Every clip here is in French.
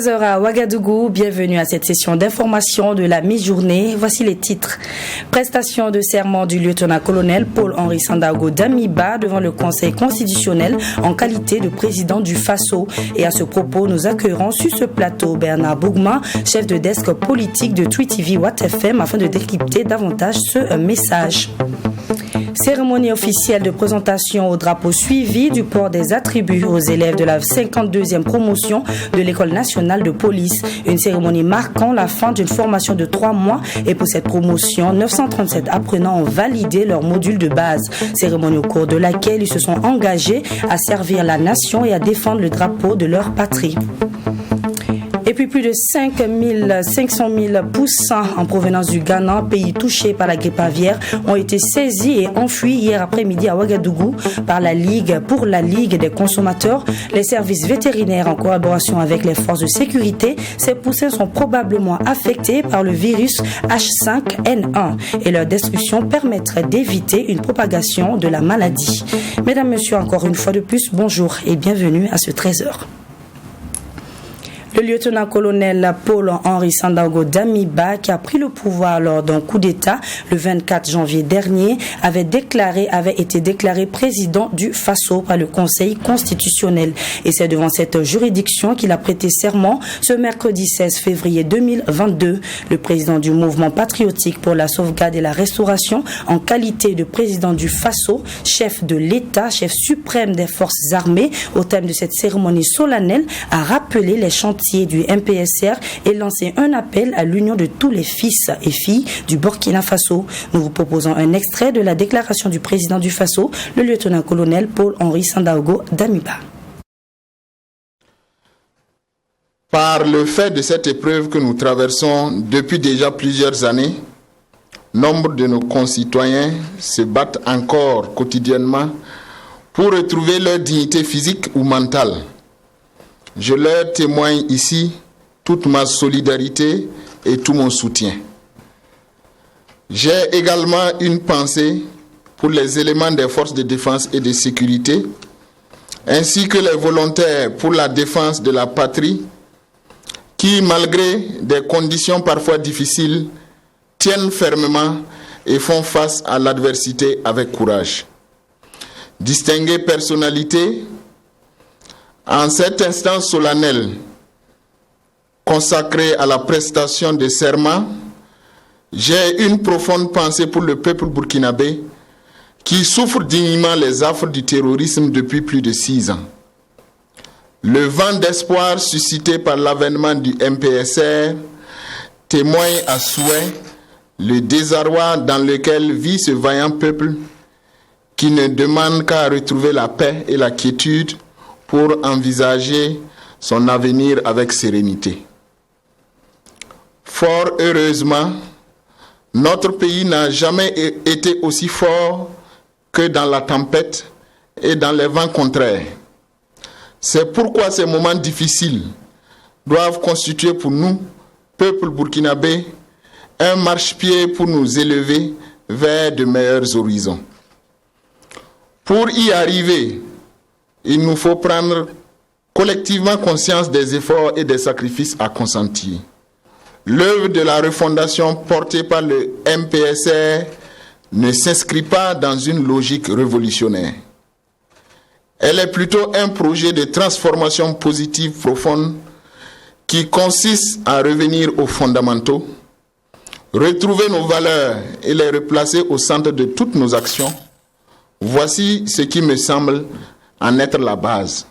13h à Ouagadougou, bienvenue à cette session d'information de la mi-journée. Voici les titres. Prestation de serment du lieutenant-colonel Paul-Henri Sandaogo Damiba devant le Conseil constitutionnel en qualité de président du FASO. Et à ce propos, nous accueillerons sur ce plateau Bernard Bougma, chef de desk politique de Tweet TV Watt FM, afin de décrypter davantage ce message. Cérémonie officielle de présentation au drapeau suivi du port des attributs aux élèves de la 52e promotion de l'École nationale de police. Une cérémonie marquant la fin d'une formation de 3 mois et pour cette promotion, 937 apprenants ont validé leur module de base. Cérémonie au cours de laquelle ils se sont engagés à servir la nation et à défendre le drapeau de leur patrie. Et puis plus de 500 000 poussins en provenance du Ghana, pays touché par la grippe aviaire, ont été saisis et enfuis hier après-midi à Ouagadougou par la Ligue des consommateurs. Les services vétérinaires en collaboration avec les forces de sécurité, ces poussins sont probablement affectés par le virus H5N1 et leur destruction permettrait d'éviter une propagation de la maladie. Mesdames, Messieurs, encore une fois de plus, bonjour et bienvenue à ce 13h. Le lieutenant-colonel Paul-Henri Sandaogo Damiba, qui a pris le pouvoir lors d'un coup d'État le 24 janvier dernier, avait été déclaré président du FASO par le Conseil constitutionnel. Et c'est devant cette juridiction qu'il a prêté serment ce mercredi 16 février 2022. Le président du mouvement patriotique pour la sauvegarde et la restauration, en qualité de président du FASO, chef de l'État, chef suprême des forces armées, au thème de cette cérémonie solennelle, a rappelé les chantiers du MPSR et lancé un appel à l'union de tous les fils et filles du Burkina Faso. Nous vous proposons un extrait de la déclaration du président du Faso, le lieutenant-colonel Paul-Henri Sandaogo Damiba. Par le fait de cette épreuve que nous traversons depuis déjà plusieurs années, nombre de nos concitoyens se battent encore quotidiennement pour retrouver leur dignité physique ou mentale. Je leur témoigne ici toute ma solidarité et tout mon soutien. J'ai également une pensée pour les éléments des forces de défense et de sécurité, ainsi que les volontaires pour la défense de la patrie, qui, malgré des conditions parfois difficiles, tiennent fermement et font face à l'adversité avec courage. Distinguées personnalités, en cet instant solennel consacré à la prestation de serment, j'ai une profonde pensée pour le peuple burkinabé qui souffre dignement les affres du terrorisme depuis plus de 6 ans. Le vent d'espoir suscité par l'avènement du MPSR témoigne à souhait le désarroi dans lequel vit ce vaillant peuple qui ne demande qu'à retrouver la paix et la quiétude pour envisager son avenir avec sérénité. Fort heureusement, notre pays n'a jamais été aussi fort que dans la tempête et dans les vents contraires. C'est pourquoi ces moments difficiles doivent constituer pour nous, peuple burkinabé, un marchepied pour nous élever vers de meilleurs horizons. Pour y arriver, il nous faut prendre collectivement conscience des efforts et des sacrifices à consentir. L'œuvre de la refondation portée par le MPSR ne s'inscrit pas dans une logique révolutionnaire. Elle est plutôt un projet de transformation positive profonde qui consiste à revenir aux fondamentaux, retrouver nos valeurs et les replacer au centre de toutes nos actions. Voici ce qui me semble en être la base.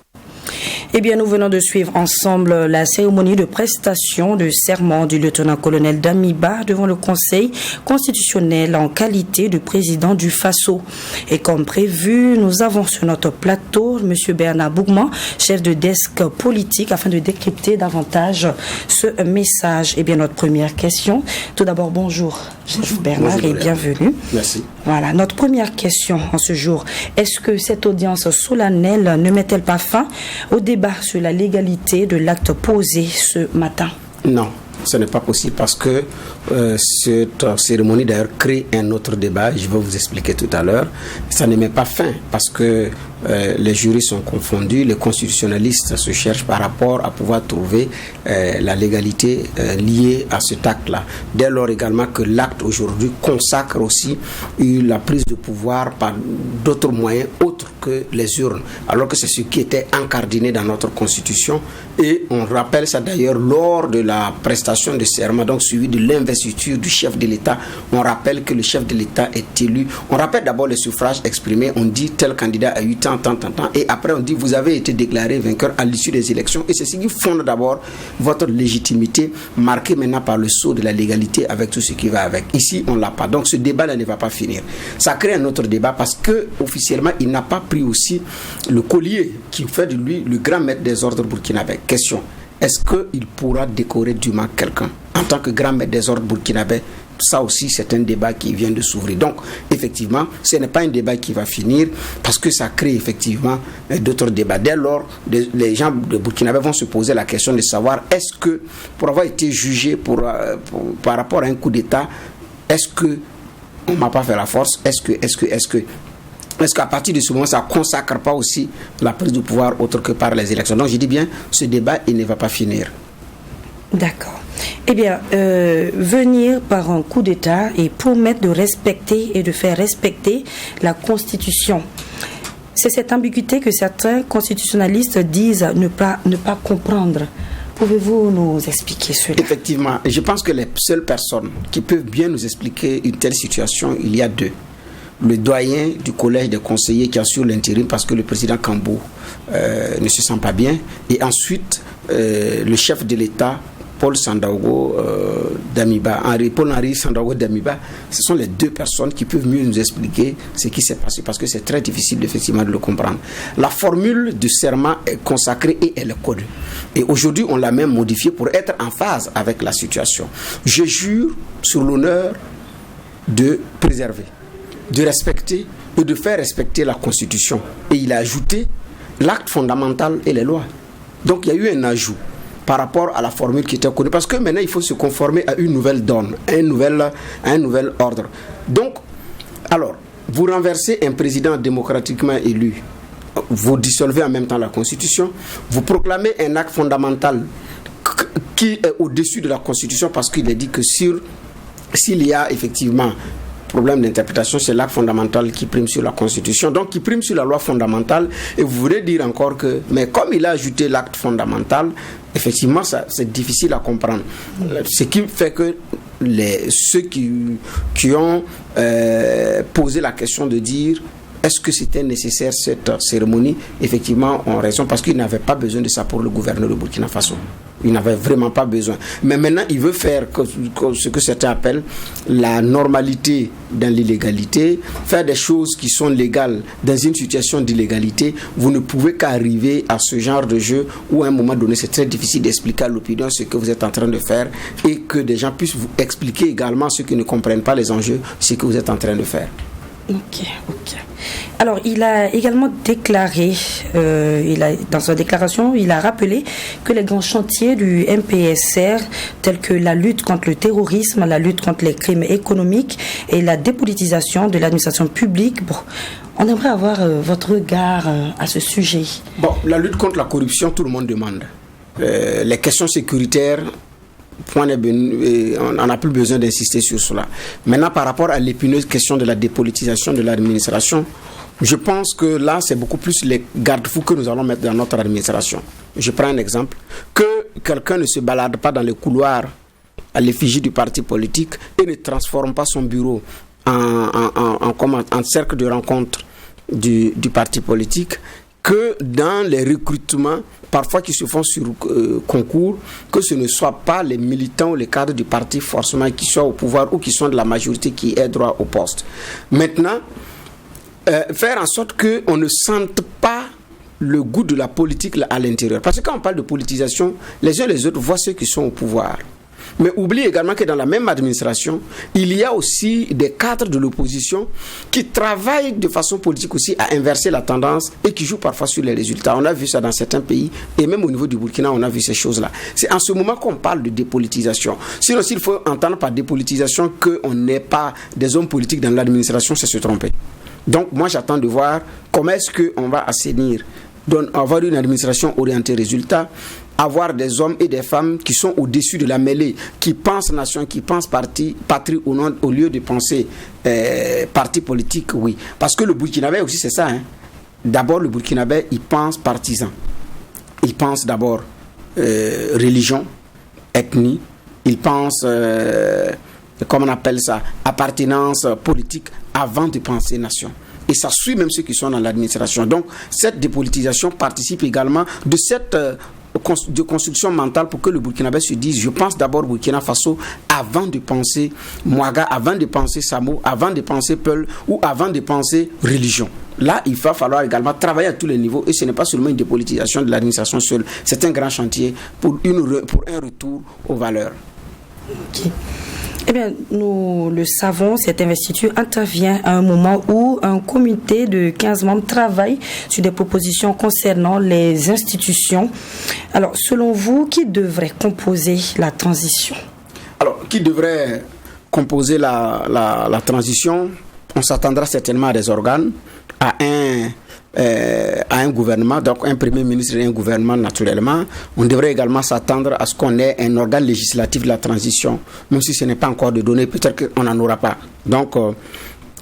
Eh bien, nous venons de suivre ensemble la cérémonie de prestation de serment du lieutenant-colonel Damiba devant le Conseil constitutionnel en qualité de président du FASO. Et comme prévu, nous avons sur notre plateau M. Bernard Bougma, chef de desk politique, afin de décrypter davantage ce message. Eh bien, notre première question. Tout d'abord, bonjour, chef Bernard, bonjour, et bienvenue. Merci. Voilà, notre première question en ce jour. Est-ce que cette audience solennelle ne met-elle pas fin au débat sur la légalité de l'acte posé ce matin? Non. Ce n'est pas possible parce que cette cérémonie d'ailleurs crée un autre débat. Je vais vous expliquer tout à l'heure. Ça ne met pas fin parce que les jurys sont confondus, les constitutionnalistes se cherchent par rapport à pouvoir trouver la légalité liée à cet acte-là. Dès lors également que l'acte aujourd'hui consacre aussi la prise de pouvoir par d'autres moyens autres que les urnes, alors que c'est ce qui était incardiné dans notre constitution. Et on rappelle ça d'ailleurs lors de la prestation de serment, donc suivi de l'investiture du chef de l'État. On rappelle que le chef de l'État est élu. On rappelle d'abord les suffrages exprimés. On dit tel candidat a eu tant. Et après on dit vous avez été déclaré vainqueur à l'issue des élections. Et c'est ce qui fonde d'abord votre légitimité, marquée maintenant par le sceau de la légalité avec tout ce qui va avec. Ici on l'a pas. Donc ce débat-là ne va pas finir. Ça crée un autre débat parce que officiellement il n'a pas pris aussi le collier qui fait de lui le grand maître des ordres burkinabés. Question, est-ce qu'il pourra décorer dûment quelqu'un en tant que grand maître des ordres burkinabés? Ça aussi, c'est un débat qui vient de s'ouvrir. Donc, effectivement, ce n'est pas un débat qui va finir parce que ça crée effectivement d'autres débats. Dès lors, les gens de Burkinabé vont se poser la question de savoir est-ce que, pour avoir été jugé par rapport à un coup d'État, est-ce que on ne m'a pas fait la force? Est-ce qu'à partir de ce moment, ça ne consacre pas aussi la prise du pouvoir autre que par les élections? Donc, je dis bien, ce débat, il ne va pas finir. D'accord. Eh bien, venir par un coup d'État et promettre de respecter et de faire respecter la Constitution. C'est cette ambiguïté que certains constitutionnalistes disent ne pas comprendre. Pouvez-vous nous expliquer cela? Effectivement, je pense que les seules personnes qui peuvent bien nous expliquer une telle situation, il y a deux. Le doyen du collège des conseillers qui assure l'intérim parce que le président Kambou ne se sent pas bien. Et ensuite, le chef de l'État, Paul Henri Sandaogo Damiba, ce sont les deux personnes qui peuvent mieux nous expliquer ce qui s'est passé parce que c'est très difficile effectivement de le comprendre. La formule du serment est consacrée et elle est codée. Et aujourd'hui, on l'a même modifiée pour être en phase avec la situation. Je jure sur l'honneur de préserver, de respecter et de faire respecter la Constitution. Et il a ajouté l'acte fondamental et les lois. Donc il y a eu un ajout par rapport à la formule qui était connue. Parce que maintenant, il faut se conformer à une nouvelle donne, à un nouvel ordre. Donc, alors, vous renversez un président démocratiquement élu, vous dissolvez en même temps la Constitution, vous proclamez un acte fondamental qui est au-dessus de la Constitution parce qu'il est dit que s'il y a effectivement problème d'interprétation, c'est l'acte fondamental qui prime sur la Constitution, donc qui prime sur la loi fondamentale. Et vous voulez dire encore que, mais comme il a ajouté l'acte fondamental, effectivement, c'est difficile à comprendre. Ce qui fait que ceux qui ont posé la question de dire est-ce que c'était nécessaire cette cérémonie, effectivement, ont raison parce qu'ils n'avaient pas besoin de ça pour le gouverneur de Burkina Faso. Il n'avait vraiment pas besoin. Mais maintenant, il veut faire ce que certains appellent la normalité dans l'illégalité, faire des choses qui sont légales dans une situation d'illégalité. Vous ne pouvez qu'arriver à ce genre de jeu où à un moment donné, c'est très difficile d'expliquer à l'opinion ce que vous êtes en train de faire et que des gens puissent vous expliquer également, ceux qui ne comprennent pas les enjeux, ce que vous êtes en train de faire. Ok. Alors, il a également déclaré, dans sa déclaration, il a rappelé que les grands chantiers du MPSR, tels que la lutte contre le terrorisme, la lutte contre les crimes économiques et la dépolitisation de l'administration publique, on aimerait avoir votre regard à ce sujet. Bon, la lutte contre la corruption, tout le monde demande. Les questions sécuritaires, on n'a plus besoin d'insister sur cela. Maintenant, par rapport à l'épineuse question de la dépolitisation de l'administration, je pense que là, c'est beaucoup plus les garde-fous que nous allons mettre dans notre administration. Je prends un exemple. Que quelqu'un ne se balade pas dans les couloirs à l'effigie du parti politique et ne transforme pas son bureau en cercle de rencontre du parti politique, que dans les recrutements, parfois qui se font sur concours, que ce ne soit pas les militants ou les cadres du parti forcément qui soient au pouvoir ou qui sont de la majorité qui aient droit au poste. Maintenant, faire en sorte qu'on ne sente pas le goût de la politique à l'intérieur. Parce que quand on parle de politisation, les uns et les autres voient ceux qui sont au pouvoir. Mais oublie également que dans la même administration, il y a aussi des cadres de l'opposition qui travaillent de façon politique aussi à inverser la tendance et qui jouent parfois sur les résultats. On a vu ça dans certains pays et même au niveau du Burkina, on a vu ces choses-là. C'est en ce moment qu'on parle de dépolitisation. Sinon, s'il faut entendre par dépolitisation qu'on n'ait pas des hommes politiques dans l'administration, c'est se tromper. Donc, moi, j'attends de voir comment est-ce qu'on va assainir, avoir une administration orientée résultat, avoir des hommes et des femmes qui sont au-dessus de la mêlée, qui pensent nation, qui pensent patrie au lieu de penser parti politique, oui. Parce que le Burkinabé aussi, c'est ça. Hein. D'abord, le Burkinabé, il pense partisan. Il pense d'abord religion, ethnie. Il pense, comment on appelle ça, appartenance politique avant de penser nation. Et ça suit même ceux qui sont dans l'administration. Donc, cette dépolitisation participe également de cette de construction mentale pour que le Burkinabé se dise je pense d'abord Burkina Faso avant de penser Mouaga, avant de penser Samo, avant de penser Peul ou avant de penser religion. Là, il va falloir également travailler à tous les niveaux et ce n'est pas seulement une dépolitisation de l'administration seule, c'est un grand chantier pour un retour aux valeurs. Okay. Eh bien, nous le savons, cette investiture intervient à un moment où un comité de 15 membres travaille sur des propositions concernant les institutions. Alors, selon vous, qui devrait composer la transition? Alors, qui devrait composer la transition? On s'attendra certainement à des organes, à un gouvernement, donc un premier ministre et un gouvernement naturellement. On devrait également s'attendre à ce qu'on ait un organe législatif de la transition, même si ce n'est pas encore de données, peut-être qu'on n'en aura pas. Donc,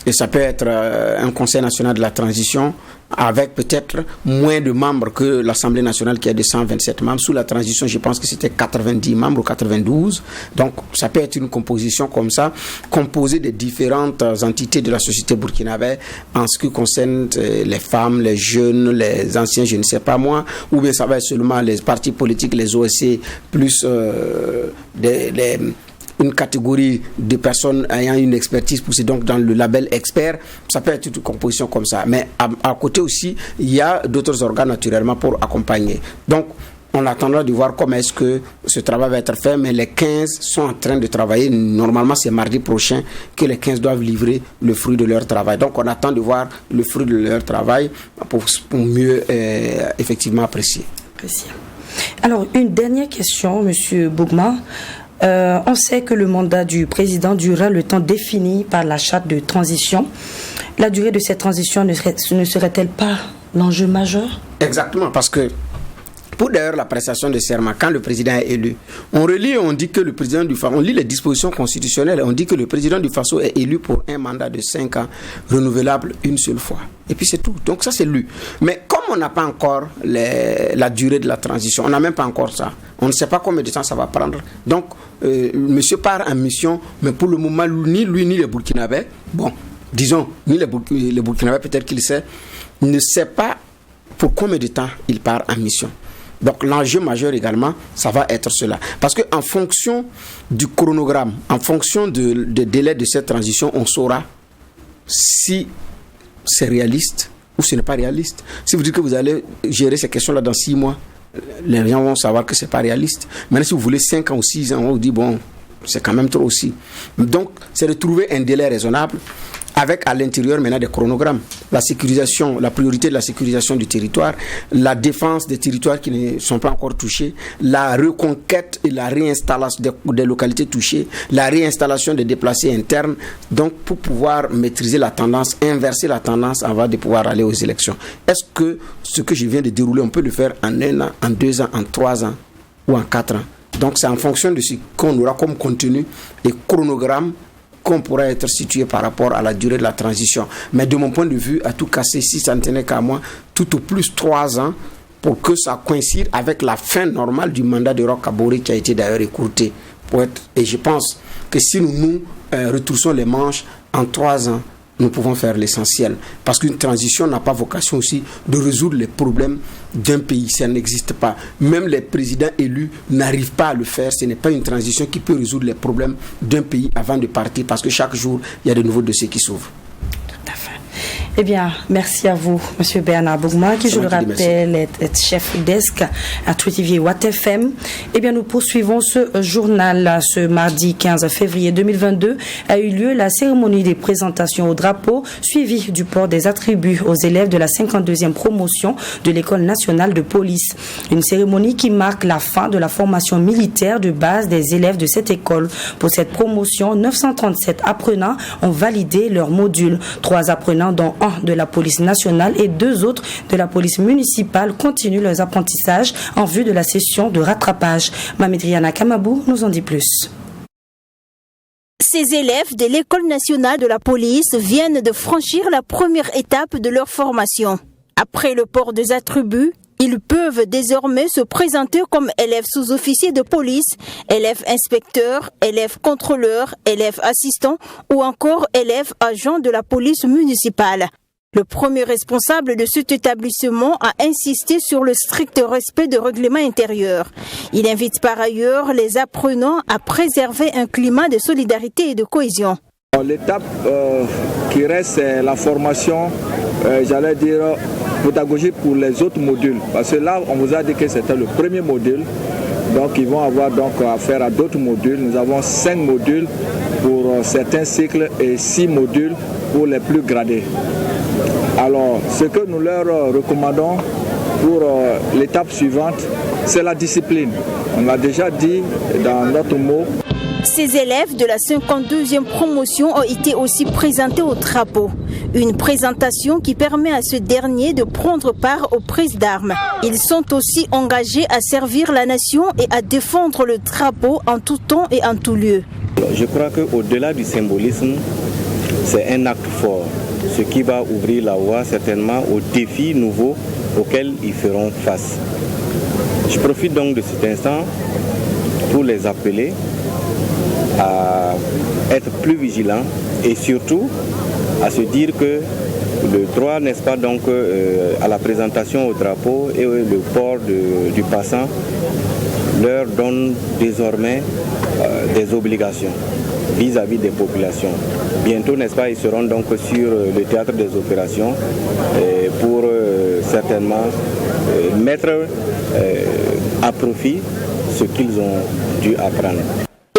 et ça peut être un conseil national de la transition avec peut-être moins de membres que l'Assemblée nationale qui est de 127 membres. Sous la transition, je pense que c'était 90 membres ou 92. Donc, ça peut être une composition comme ça, composée des différentes entités de la société burkinabé en ce qui concerne les femmes, les jeunes, les anciens, je ne sais pas moi, ou bien ça va être seulement les partis politiques, les OSC, plus une catégorie de personnes ayant une expertise poussée donc dans le label expert. Ça peut être une composition comme ça. Mais à côté aussi, il y a d'autres organes naturellement pour accompagner. Donc, on attendra de voir comment est-ce que ce travail va être fait, mais les 15 sont en train de travailler. Normalement, c'est mardi prochain que les 15 doivent livrer le fruit de leur travail. Donc, on attend de voir le fruit de leur travail pour mieux effectivement apprécier. Alors, une dernière question, Monsieur Bougma. On sait que le mandat du président durera le temps défini par la charte de transition. La durée de cette transition ne serait-elle pas l'enjeu majeur? Exactement, parce que pour d'ailleurs la prestation de serment, quand le président est élu, on relit, on dit que le président du Faso, on lit les dispositions constitutionnelles, on dit que le président du Faso est élu pour un mandat de 5 ans, renouvelable une seule fois. Et puis c'est tout. Donc ça c'est lu. Mais comme on n'a pas encore la durée de la transition, on n'a même pas encore ça. On ne sait pas combien de temps ça va prendre. Donc, monsieur part en mission, mais pour le moment, ni lui ni les Burkinabés, bon, disons, ni les Burkinabés, peut-être qu'il sait, ne sait pas pour combien de temps il part en mission. Donc, l'enjeu majeur également, ça va être cela. Parce qu'en fonction du chronogramme, en fonction du délai de cette transition, on saura si c'est réaliste ou ce n'est pas réaliste. Si vous dites que vous allez gérer ces questions-là dans 6 mois, les gens vont savoir que ce n'est pas réaliste. Maintenant, si vous voulez 5 ans ou 6 ans, on vous dit, bon, c'est quand même trop aussi. Donc, c'est de trouver un délai raisonnable avec à l'intérieur maintenant des chronogrammes. La sécurisation, la priorité de la sécurisation du territoire, la défense des territoires qui ne sont pas encore touchés, la reconquête et la réinstallation des localités touchées, la réinstallation des déplacés internes, donc pour pouvoir maîtriser la tendance, inverser la tendance avant de pouvoir aller aux élections. Est-ce que ce que je viens de dérouler, on peut le faire en 1 an, en 2 ans, en 3 ans ou en 4 ans? Donc c'est en fonction de ce qu'on aura comme contenu et chronogramme qu'on pourra être situé par rapport à la durée de la transition. Mais de mon point de vue, à tout casser, si ça ne tenait qu'à moi, tout au plus 3 ans pour que ça coïncide avec la fin normale du mandat de Roch Kabore qui a été d'ailleurs écourté. Et je pense que si nous retroussons les manches en 3 ans, nous pouvons faire l'essentiel. Parce qu'une transition n'a pas vocation aussi de résoudre les problèmes d'un pays. Ça n'existe pas. Même les présidents élus n'arrivent pas à le faire. Ce n'est pas une transition qui peut résoudre les problèmes d'un pays avant de partir. Parce que chaque jour, il y a de nouveaux dossiers qui s'ouvrent. Tout à fait. Eh bien, merci à vous, M. Bernard Bougma, qui, je le rappelle, est chef desk à Tweetivier Watt FM. Eh bien, nous poursuivons ce journal. Ce mardi 15 février 2022 a eu lieu la cérémonie des présentations au drapeau, suivie du port des attributs aux élèves de la 52e promotion de l'École nationale de police. Une cérémonie qui marque la fin de la formation militaire de base des élèves de cette école. Pour cette promotion, 937 apprenants ont validé leur module. 3 apprenants, dont un de la police nationale et 2 autres de la police municipale, continuent leurs apprentissages en vue de la session de rattrapage. Mamedriana Kamabou nous en dit plus. Ces élèves de l'École nationale de la police viennent de franchir la première étape de leur formation. Après le port des attributs, ils peuvent désormais se présenter comme élèves sous-officiers de police, élèves inspecteurs, élèves contrôleurs, élèves assistants ou encore élèves agents de la police municipale. Le premier responsable de cet établissement a insisté sur le strict respect de règlements intérieurs. Il invite par ailleurs les apprenants à préserver un climat de solidarité et de cohésion. L'étape qui reste, c'est la formation, j'allais dire, pédagogique pour les autres modules. Parce que là, on vous a dit que c'était le premier module. Donc, ils vont avoir affaire à d'autres modules. Nous avons 5 modules pour certains cycles et 6 modules pour les plus gradés. Alors, ce que nous leur recommandons pour l'étape suivante, c'est la discipline. On l'a déjà dit dans notre mot. Ces élèves de la 52e promotion ont été aussi présentés au drapeau. Une présentation qui permet à ce dernier de prendre part aux prises d'armes. Ils sont aussi engagés à servir la nation et à défendre le drapeau en tout temps et en tout lieu. Je crois qu'au-delà du symbolisme, c'est un acte fort, ce qui va ouvrir la voie certainement aux défis nouveaux auxquels ils feront face. Je profite donc de cet instant pour les appeler à être plus vigilants et surtout à se dire que le droit, n'est-ce pas, donc à la présentation au drapeau et le port du passant leur donne désormais des obligations vis-à-vis des populations. Bientôt, n'est-ce pas, ils seront donc sur le théâtre des opérations pour certainement mettre à profit ce qu'ils ont dû apprendre.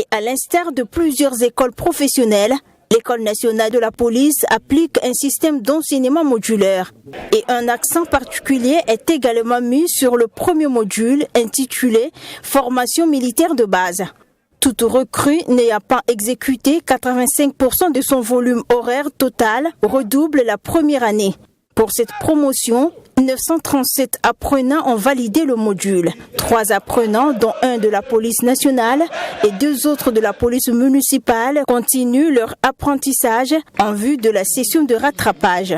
Et à l'instar de plusieurs écoles professionnelles, l'École nationale de la police applique un système d'enseignement modulaire. Et un accent particulier est également mis sur le premier module intitulé « Formation militaire de base ». Toute recrue n'ayant pas exécuté 85% de son volume horaire total redouble la première année. Pour cette promotion, 937 apprenants ont validé le module. 3 apprenants, dont un de la police nationale et 2 autres de la police municipale, continuent leur apprentissage en vue de la session de rattrapage.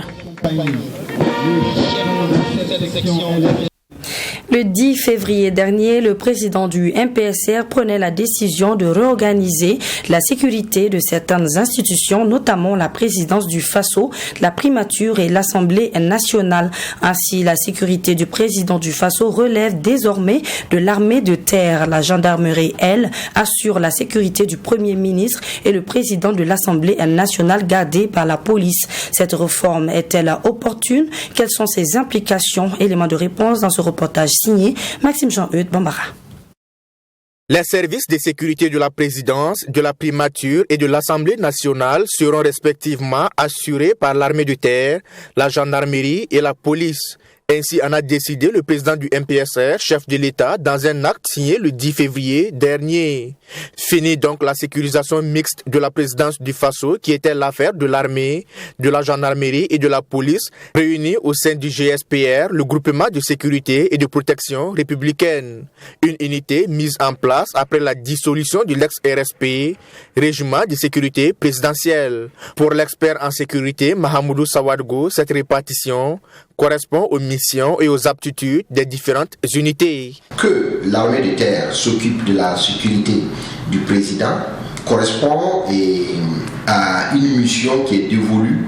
Le 10 février dernier, le président du MPSR prenait la décision de réorganiser la sécurité de certaines institutions, notamment la présidence du FASO, la primature et l'Assemblée nationale. Ainsi, la sécurité du président du FASO relève désormais de l'armée de terre. La gendarmerie, elle, assure la sécurité du Premier ministre et le président de l'Assemblée nationale gardé par la police. Cette réforme est-elle opportune? Quelles sont ses implications? Éléments de réponse dans ce reportage signé Maxime Jean-Eudes Bambara. Les services de sécurité de la présidence, de la primature et de l'Assemblée nationale seront respectivement assurés par l'armée de terre, la gendarmerie et la police. Ainsi en a décidé le président du MPSR, chef de l'État, dans un acte signé le 10 février dernier. Fini donc la sécurisation mixte de la présidence du FASO, qui était l'affaire de l'armée, de la gendarmerie et de la police, réunis au sein du GSPR, le groupement de sécurité et de protection républicaine. Une unité mise en place après la dissolution de l'ex-RSP, régiment de sécurité présidentielle. Pour l'expert en sécurité, Mahamoudou Sawadgo, cette répartition correspond aux missions et aux aptitudes des différentes unités. Que l'armée de terre s'occupe de la sécurité du président correspond à une mission qui est dévolue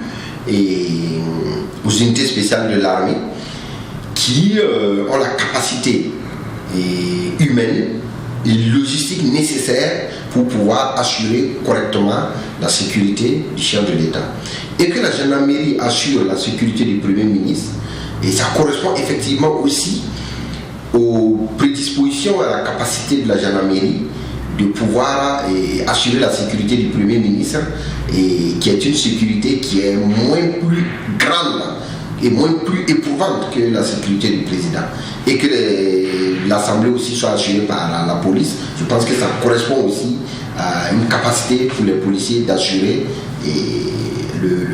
aux unités spéciales de l'armée qui ont la capacité humaine et logistique nécessaire pour pouvoir assurer correctement la sécurité du chef de l'État. Et que la gendarmerie assure la sécurité du Premier ministre, et ça correspond effectivement aussi aux prédispositions et à la capacité de la gendarmerie de pouvoir assurer la sécurité du Premier ministre, et qui est une sécurité qui est moins plus grande et moins plus éprouvante que la sécurité du président. Et que l'Assemblée aussi soit assurée par la police. Je pense que ça correspond aussi à une capacité pour les policiers d'assurer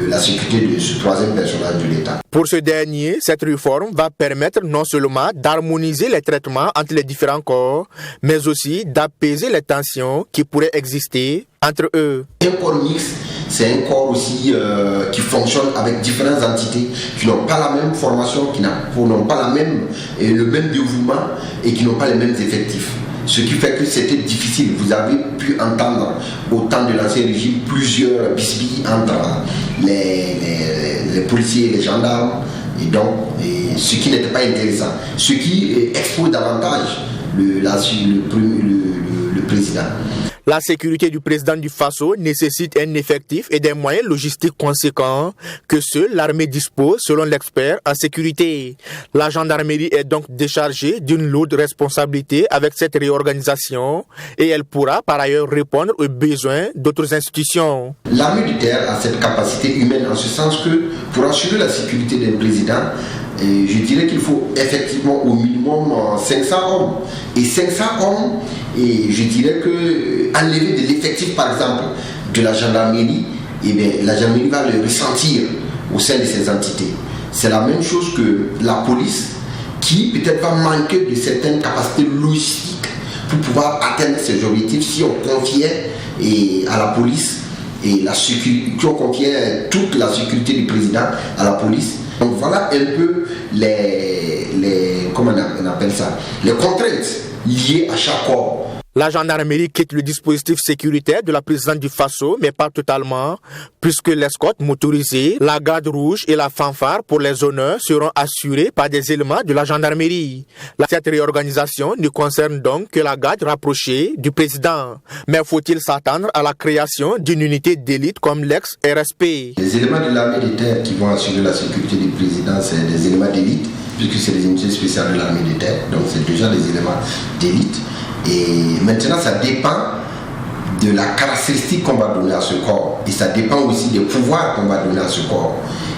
la sécurité de ce troisième personnage de l'État. Pour ce dernier, cette réforme va permettre non seulement d'harmoniser les traitements entre les différents corps, mais aussi d'apaiser les tensions qui pourraient exister entre eux. Un corps mixte, c'est un corps aussi qui fonctionne avec différentes entités qui n'ont pas la même formation, qui n'ont pas le même dévouement et qui n'ont pas les mêmes effectifs. Ce qui fait que c'était difficile. Vous avez pu entendre au temps de l'Ancien Régime plusieurs bisbilles entre les policiers et les gendarmes, et donc ce qui n'était pas intéressant. Ce qui expose davantage le président. La sécurité du président du Faso nécessite un effectif et des moyens logistiques conséquents que seule l'armée dispose selon l'expert en sécurité. La gendarmerie est donc déchargée d'une lourde responsabilité avec cette réorganisation et elle pourra par ailleurs répondre aux besoins d'autres institutions. L'armée de terre a cette capacité humaine en ce sens que pour assurer la sécurité d'un président, je dirais qu'il faut effectivement au minimum 500 hommes. Et 500 hommes, et je dirais que enlever de l'effectif par exemple de la gendarmerie, la gendarmerie va le ressentir au sein de ces entités. C'est la même chose que la police qui peut-être va manquer de certaines capacités logistiques pour pouvoir atteindre ses objectifs si on confiait à la police et la sécurité, si on confiait toute la sécurité du président à la police. Donc voilà un peu comment on appelle ça, les contraintes liées à chaque corps. La gendarmerie quitte le dispositif sécuritaire de la présidente du Faso, mais pas totalement, puisque l'escorte motorisée, la garde rouge et la fanfare pour les honneurs seront assurés par des éléments de la gendarmerie. Cette réorganisation ne concerne donc que la garde rapprochée du président. Mais faut-il s'attendre à la création d'une unité d'élite comme l'ex-RSP? Les éléments de l'armée de terre qui vont assurer la sécurité du président, c'est des éléments d'élite, puisque c'est des unités spéciales de l'armée de terre, donc c'est déjà des éléments d'élite. Et maintenant, ça dépend de la caractéristique qu'on va donner à ce corps. Et ça dépend aussi des pouvoirs qu'on va donner à ce corps.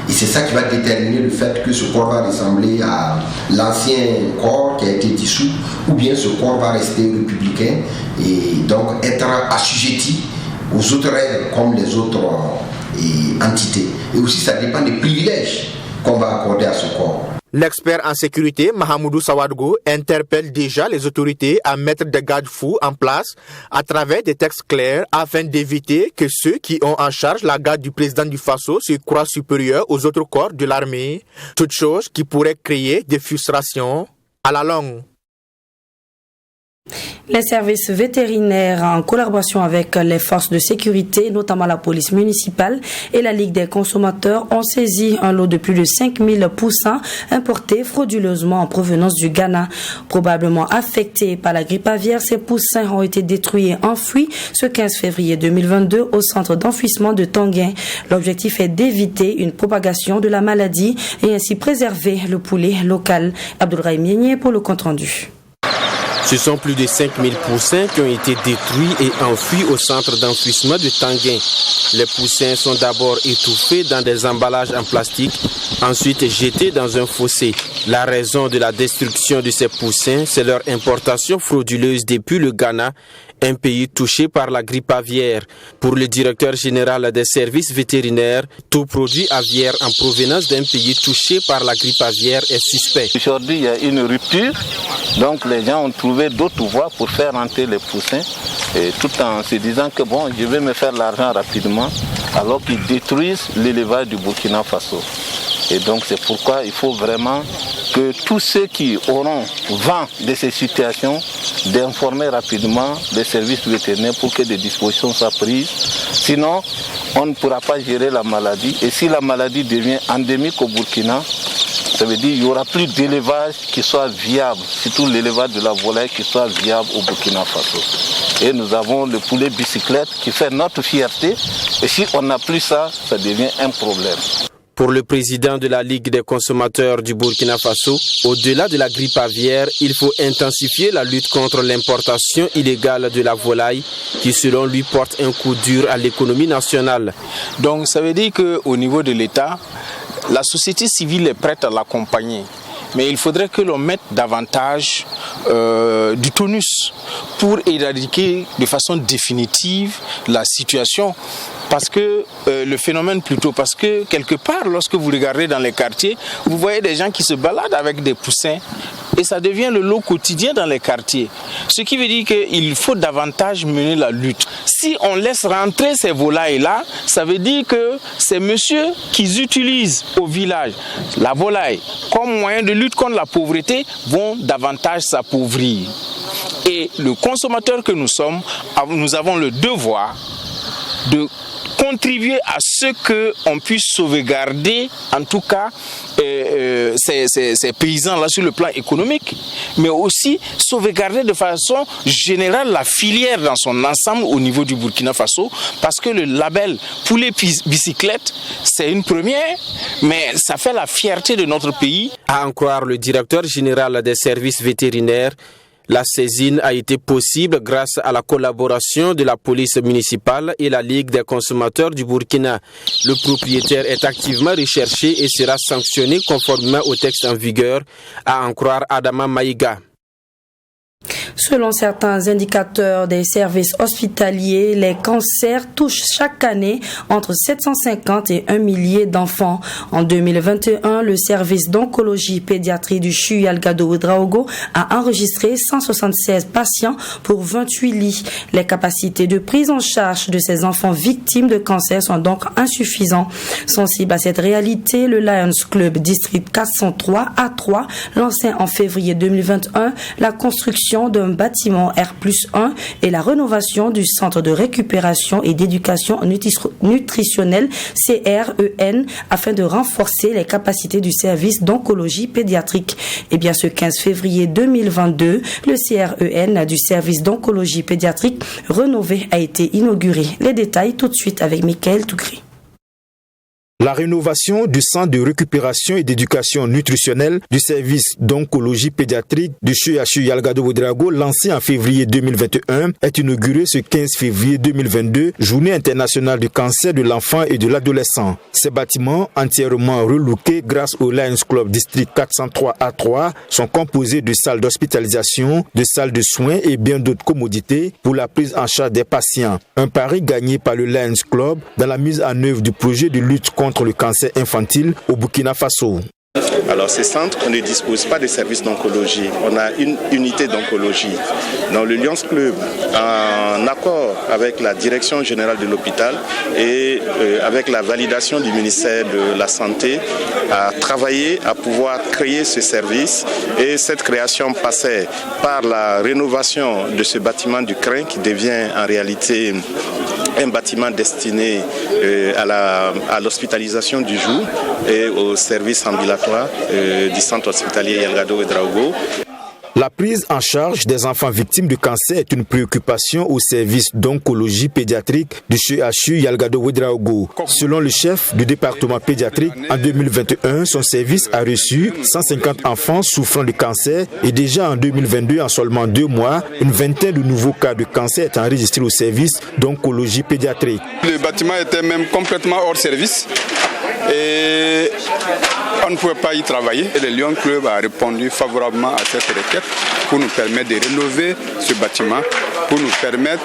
Et c'est ça qui va déterminer le fait que ce corps va ressembler à l'ancien corps qui a été dissous, ou bien ce corps va rester républicain et donc être assujetti aux autres règles comme les autres entités. Et aussi, ça dépend des privilèges qu'on va accorder à ce corps. L'expert en sécurité, Mahamoudou Sawadgo, interpelle déjà les autorités à mettre des garde-fous en place à travers des textes clairs afin d'éviter que ceux qui ont en charge la garde du président du Faso se croient supérieurs aux autres corps de l'armée, toute chose qui pourrait créer des frustrations à la longue. Les services vétérinaires, en collaboration avec les forces de sécurité, notamment la police municipale et la Ligue des consommateurs, ont saisi un lot de plus de 5000 poussins importés frauduleusement en provenance du Ghana. Probablement affectés par la grippe aviaire, ces poussins ont été détruits et enfouis ce 15 février 2022 au centre d'enfouissement de Tanguin. L'objectif est d'éviter une propagation de la maladie et ainsi préserver le poulet local. Abdoulrahim Mienier pour le compte-rendu. Ce sont plus de 5000 poussins qui ont été détruits et enfouis au centre d'enfouissement de Tanguin. Les poussins sont d'abord étouffés dans des emballages en plastique, ensuite jetés dans un fossé. La raison de la destruction de ces poussins, c'est leur importation frauduleuse depuis le Ghana, un pays touché par la grippe aviaire. Pour le directeur général des services vétérinaires, tout produit aviaire en provenance d'un pays touché par la grippe aviaire est suspect. Aujourd'hui, il y a une rupture, donc les gens ont trouvé d'autres voies pour faire rentrer les poussins, et tout en se disant que bon, je vais me faire l'argent rapidement, alors qu'ils détruisent l'élevage du Burkina Faso. Et donc c'est pourquoi il faut vraiment que tous ceux qui auront vent de ces situations, d'informer rapidement les services vétérinaires pour que des dispositions soient prises. Sinon, on ne pourra pas gérer la maladie. Et si la maladie devient endémique au Burkina, ça veut dire qu'il n'y aura plus d'élevage qui soit viable, surtout l'élevage de la volaille qui soit viable au Burkina Faso. Et nous avons le poulet bicyclette qui fait notre fierté. Et si on n'a plus ça, ça devient un problème. Pour le président de la Ligue des consommateurs du Burkina Faso, au-delà de la grippe aviaire, il faut intensifier la lutte contre l'importation illégale de la volaille qui, selon lui, porte un coup dur à l'économie nationale. Donc ça veut dire qu'au niveau de l'État, la société civile est prête à l'accompagner. Mais il faudrait que l'on mette davantage du tonus pour éradiquer de façon définitive la situation. Parce que le phénomène plutôt, parce que quelque part, lorsque vous regardez dans les quartiers, vous voyez des gens qui se baladent avec des poussins et ça devient le lot quotidien dans les quartiers. Ce qui veut dire qu'il faut davantage mener la lutte. Si on laisse rentrer ces volailles-là, ça veut dire que ces messieurs qui utilisent au village la volaille comme moyen de lutte contre la pauvreté vont davantage s'appauvrir. Et le consommateur que nous sommes, nous avons le devoir de contribuer à ce qu'on puisse sauvegarder, en tout cas, ces paysans-là sur le plan économique, mais aussi sauvegarder de façon générale la filière dans son ensemble au niveau du Burkina Faso, parce que le label poulet bicyclette, c'est une première, mais ça fait la fierté de notre pays. À en croire le directeur général des services vétérinaires, la saisine a été possible grâce à la collaboration de la police municipale et la Ligue des consommateurs du Burkina. Le propriétaire est activement recherché et sera sanctionné conformément au texte en vigueur, à en croire Adama Maïga. Selon certains indicateurs des services hospitaliers, les cancers touchent chaque année entre 750 et 1 millier d'enfants. En 2021, le service d'oncologie pédiatrie du CHU Yalgado Ouedraogo a enregistré 176 patients pour 28 lits. Les capacités de prise en charge de ces enfants victimes de cancer sont donc insuffisantes. Sensible à cette réalité, le Lions Club District 403 A3 lancé en février 2021 la construction d'un bâtiment R+1 et la rénovation du centre de récupération et d'éducation nutritionnelle CREN afin de renforcer les capacités du service d'oncologie pédiatrique. Et bien ce 15 février 2022, le CREN du service d'oncologie pédiatrique rénové a été inauguré. Les détails tout de suite avec Michael Tougré. La rénovation du centre de récupération et d'éducation nutritionnelle du service d'oncologie pédiatrique du CHU Yalgado Ouedraogo, lancé en février 2021, est inauguré ce 15 février 2022, journée internationale du cancer de l'enfant et de l'adolescent. Ces bâtiments, entièrement relookés grâce au Lions Club District 403 A3, sont composés de salles d'hospitalisation, de salles de soins et bien d'autres commodités pour la prise en charge des patients. Un pari gagné par le Lions Club dans la mise en œuvre du projet de lutte contre le cancer infantile au Burkina Faso. Alors ces centres, on ne dispose pas de services d'oncologie, on a une unité d'oncologie. Dans le Lions Club, en accord avec la direction générale de l'hôpital et avec la validation du ministère de la Santé, a travaillé à pouvoir créer ce service et cette création passait par la rénovation de ce bâtiment du CREN qui devient en réalité un bâtiment destiné à l'hospitalisation du jour et au service ambulatoire du centre hospitalier Yalgado Ouedraogo. La prise en charge des enfants victimes de cancer est une préoccupation au service d'oncologie pédiatrique du CHU Yalgado Ouedraogo. Selon le chef du département pédiatrique, en 2021, son service a reçu 150 enfants souffrant de cancer et déjà en 2022, en seulement 2 mois, une vingtaine de nouveaux cas de cancer est enregistré au service d'oncologie pédiatrique. Le bâtiment était même complètement hors service et on ne pouvait pas y travailler. Et le Lions Club a répondu favorablement à cette requête pour nous permettre de rénover ce bâtiment, pour nous permettre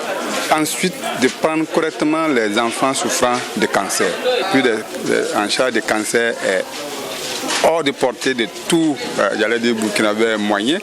ensuite de prendre correctement les enfants souffrant de cancer. Puis en charge de cancer est hors de portée de tout, burkinabé moyen.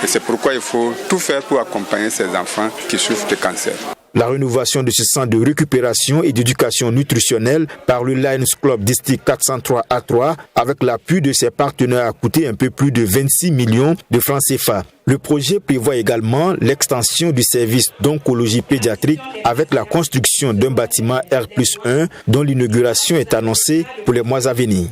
Et c'est pourquoi il faut tout faire pour accompagner ces enfants qui souffrent de cancer. La rénovation de ce centre de récupération et d'éducation nutritionnelle par le Lions Club District 403 A3 avec l'appui de ses partenaires a coûté un peu plus de 26 millions de francs CFA. Le projet prévoit également l'extension du service d'oncologie pédiatrique avec la construction d'un bâtiment R+1 dont l'inauguration est annoncée pour les mois à venir.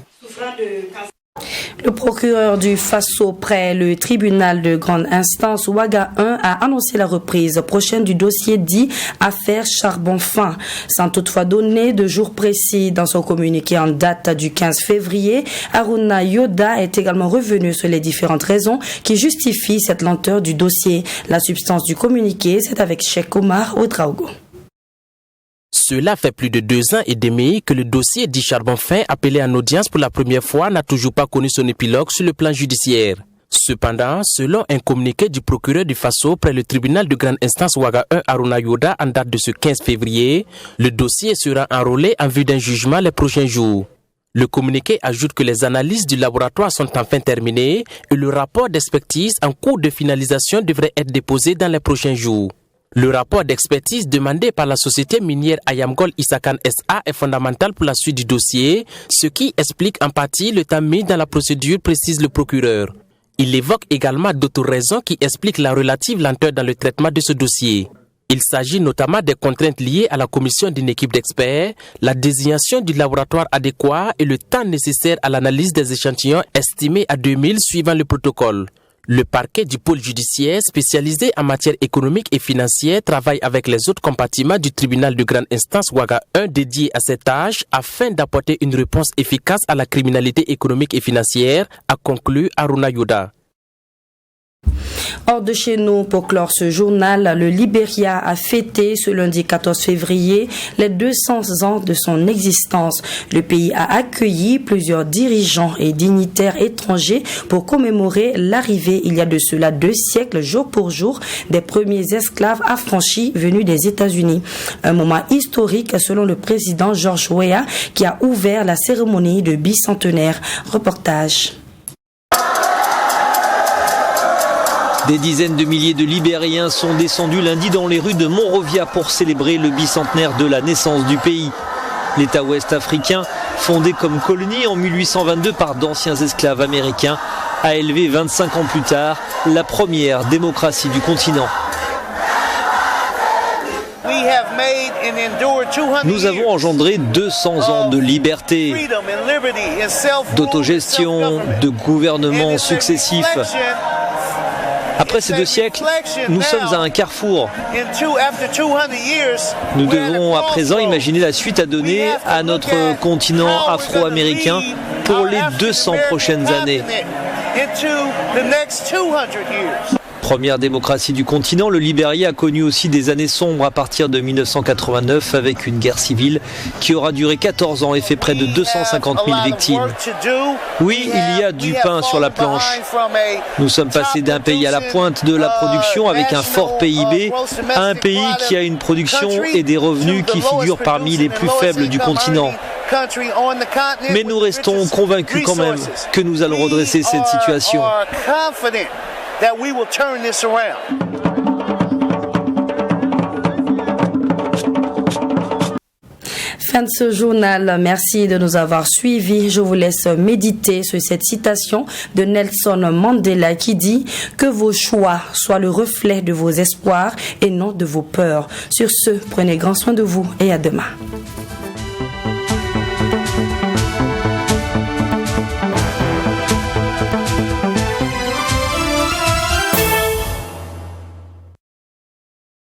Le procureur du Faso près le tribunal de grande instance Ouaga 1 a annoncé la reprise prochaine du dossier dit affaire charbon fin, sans toutefois donner de jour précis. Dans son communiqué en date du 15 février, Aruna Yoda est également revenu sur les différentes raisons qui justifient cette lenteur du dossier. La substance du communiqué, c'est avec Cheikh Omar Ouedraogo. Cela fait plus de 2 ans et demi que le dossier dit charbon fin, appelé en audience pour la première fois, n'a toujours pas connu son épilogue sur le plan judiciaire. Cependant, selon un communiqué du procureur du Faso près le tribunal de grande instance Ouaga 1 Aruna Yoda en date de ce 15 février, le dossier sera enrôlé en vue d'un jugement les prochains jours. Le communiqué ajoute que les analyses du laboratoire sont enfin terminées et le rapport d'expertise en cours de finalisation devrait être déposé dans les prochains jours. Le rapport d'expertise demandé par la société minière Ayamgol Isakan SA est fondamental pour la suite du dossier, ce qui explique en partie le temps mis dans la procédure, précise le procureur. Il évoque également d'autres raisons qui expliquent la relative lenteur dans le traitement de ce dossier. Il s'agit notamment des contraintes liées à la commission d'une équipe d'experts, la désignation du laboratoire adéquat et le temps nécessaire à l'analyse des échantillons estimés à 2000 suivant le protocole. Le parquet du pôle judiciaire spécialisé en matière économique et financière travaille avec les autres compartiments du tribunal de grande instance Ouaga 1 dédié à cette tâche afin d'apporter une réponse efficace à la criminalité économique et financière, a conclu Aruna Yoda. Hors de chez nous, pour clore ce journal, le Libéria a fêté ce lundi 14 février les 200 ans de son existence. Le pays a accueilli plusieurs dirigeants et dignitaires étrangers pour commémorer l'arrivée, il y a de cela 2 siècles, jour pour jour, des premiers esclaves affranchis venus des États-Unis. Un moment historique selon le président George Weah qui a ouvert la cérémonie de bicentenaire. Reportage. Des dizaines de milliers de Libériens sont descendus lundi dans les rues de Monrovia pour célébrer le bicentenaire de la naissance du pays. L'État ouest-africain, fondé comme colonie en 1822 par d'anciens esclaves américains, a élevé 25 ans plus tard la première démocratie du continent. Nous avons engendré 200 ans de liberté, d'autogestion, de gouvernements successifs. Après ces 2 siècles, nous sommes à un carrefour. Nous devons à présent imaginer la suite à donner à notre continent afro-américain pour les 200 prochaines années. Première démocratie du continent, le Libéria a connu aussi des années sombres à partir de 1989 avec une guerre civile qui aura duré 14 ans et fait près de 250 000 victimes. Oui, il y a du pain sur la planche. Nous sommes passés d'un pays à la pointe de la production avec un fort PIB à un pays qui a une production et des revenus qui figurent parmi les plus faibles du continent. Mais nous restons convaincus quand même que nous allons redresser cette situation. Fin de ce journal. Merci de nous avoir suivis. Je vous laisse méditer sur cette citation de Nelson Mandela qui dit que vos choix soient le reflet de vos espoirs et non de vos peurs. Sur ce, prenez grand soin de vous et à demain.